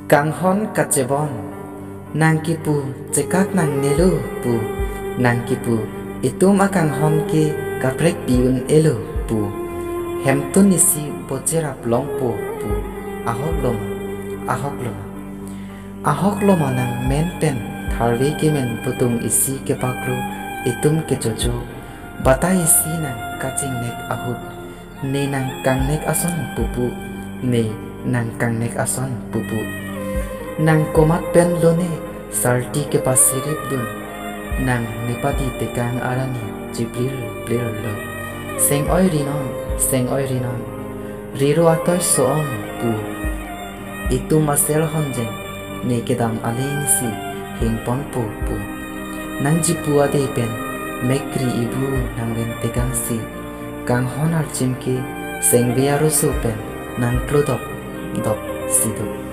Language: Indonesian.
Kanghon kacebon nang kipu cekak nang nelu pu nang kipu itum akanghon ke kaprek piun elu pu hemtun isi bocerap longpo pu ahok loma nang men pen tharwi ke men putung isi ke pakru itum ke jojo bata isi nang kacing nek ahut ne nang kang nek ason pupu ne nang kang nek ason pupu nang komat pen lone sarti ke pasirip dun nang nepati tekang arani jiblir blir lo seng oi rinon riro atoy soon pu itu masel honjeng ne kedam aling si hingpon pu nang jipu ade pen mekri ibu nang ben tekang si kang honar chimki seng biaru su pen nang klodok dok siduk